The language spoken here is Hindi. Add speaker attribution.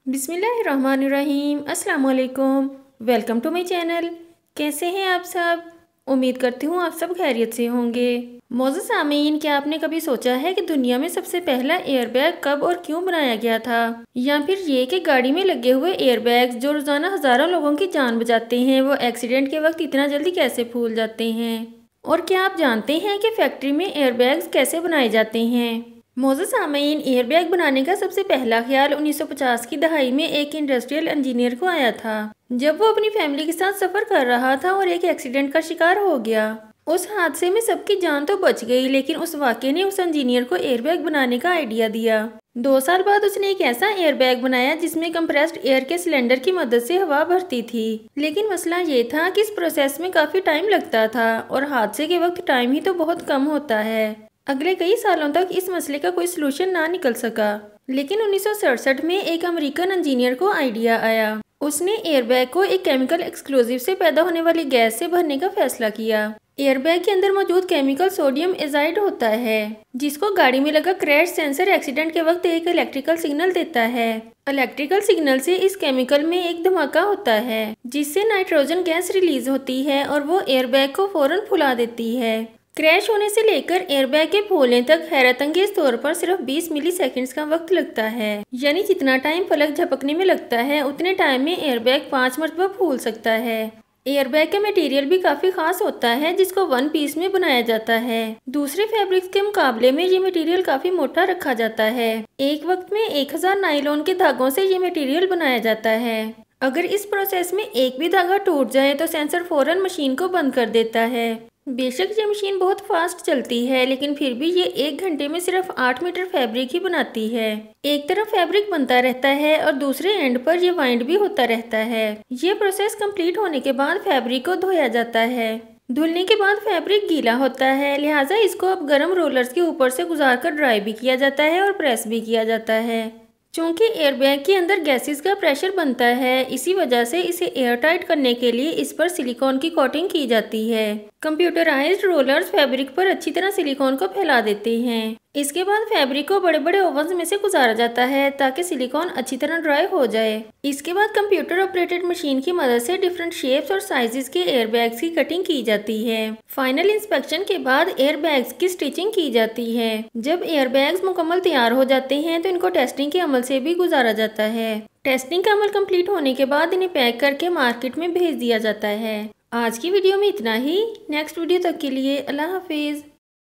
Speaker 1: बिस्मिल्लाहिर्रहमानिर्रहीम। अस्सलाम वालेकुम। Welcome to my channel. कैसे हैं आप सब? उम्मीद करती हूँ आप सब खैरियत से होंगे। मौजूद सामीन, क्या आपने कभी सोचा है कि दुनिया में सबसे पहला एयरबैग कब और क्यों बनाया गया था? या फिर ये कि गाड़ी में लगे हुए एयरबैग्स जो रोजाना हजारों लोगों की जान बचाते हैं, वो एक्सीडेंट के वक्त इतना जल्दी कैसे फूल जाते हैं? और क्या आप जानते हैं कि फैक्ट्री में एयरबैग्स कैसे बनाए जाते हैं? मौजूद सामीन, एयरबैग बनाने का सबसे पहला ख्याल 1950 की दहाई में एक इंडस्ट्रियल इंजीनियर को आया था, जब वो अपनी फैमिली के साथ सफर कर रहा था और एक एक्सीडेंट का शिकार हो गया। उस हादसे में सबकी जान तो बच गई, लेकिन उस वाक़ये ने उस इंजीनियर को एयरबैग बनाने का आइडिया दिया। 2 साल बाद उसने एक ऐसा एयरबैग बनाया जिसमें कंप्रेस्ड एयर के सिलेंडर की मदद से हवा भरती थी। लेकिन मसला ये था कि इस प्रोसेस में काफी टाइम लगता था, और हादसे के वक्त टाइम ही तो बहुत कम होता है। अगले कई सालों तक इस मसले का कोई सलूशन ना निकल सका, लेकिन 1967 में एक अमेरिकन इंजीनियर को आइडिया आया। उसने एयरबैग को एक केमिकल एक्सप्लोजिव से पैदा होने वाली गैस से भरने का फैसला किया। एयरबैग के अंदर मौजूद केमिकल सोडियम एजाइड होता है, जिसको गाड़ी में लगा क्रैश सेंसर एक्सीडेंट के वक्त एक इलेक्ट्रिकल सिग्नल देता है। इलेक्ट्रिकल सिग्नल से इस केमिकल में एक धमाका होता है, जिससे नाइट्रोजन गैस रिलीज होती है और वो एयरबैग को फौरन फुला देती है। क्रैश होने से लेकर एयरबैग के फूलने तक हैरतअंगेज तौर पर सिर्फ 20 मिली सेकेंड्स का वक्त लगता है। यानी जितना टाइम पलक झपकने में लगता है, उतने टाइम में एयरबैग 5 मरतबा फूल सकता है। एयरबैग का मटेरियल भी काफी खास होता है, जिसको 1 पीस में बनाया जाता है। दूसरे फैब्रिक्स के मुकाबले में ये मटेरियल काफी मोटा रखा जाता है। एक वक्त में 1000 नायलॉन के धागों से ये मटेरियल बनाया जाता है। अगर इस प्रोसेस में एक भी धागा टूट जाए तो सेंसर फौरन मशीन को बंद कर देता है। बेशक ये मशीन बहुत फास्ट चलती है, लेकिन फिर भी ये 1 घंटे में सिर्फ 8 मीटर फैब्रिक ही बनाती है। एक तरफ फैब्रिक बनता रहता है और दूसरे एंड पर ये वाइंड भी होता रहता है। ये प्रोसेस कंप्लीट होने के बाद फैब्रिक को धोया जाता है। धुलने के बाद फैब्रिक गीला होता है, लिहाजा इसको अब गर्म रोलर्स के ऊपर से गुजार कर ड्राई भी किया जाता है और प्रेस भी किया जाता है। चूंकि एयरबैग के अंदर गैसेस का प्रेशर बनता है, इसी वजह से इसे एयरटाइट करने के लिए इस पर सिलिकॉन की कोटिंग की जाती है। कंप्यूटराइज्ड रोलर्स फैब्रिक पर अच्छी तरह सिलिकॉन को फैला देते हैं। इसके बाद फैब्रिक को बड़े बड़े ओवन्स में से गुजारा जाता है ताकि सिलिकॉन अच्छी तरह ड्राई हो जाए। इसके बाद कंप्यूटर ऑपरेटेड मशीन की मदद से डिफरेंट शेप्स और साइजेस के एयरबैग्स की कटिंग की जाती है। फाइनल इंस्पेक्शन के बाद एयरबैग्स की स्टिचिंग की जाती है। जब एयरबैग्स मुकम्मल तैयार हो जाते हैं तो इनको टेस्टिंग के अमल से भी गुजारा जाता है। टेस्टिंग का अमल कंप्लीट होने के बाद इन्हें पैक करके मार्केट में भेज दिया जाता है। आज की वीडियो में इतना ही। नेक्स्ट वीडियो तक के लिए अल्लाह हाफिज।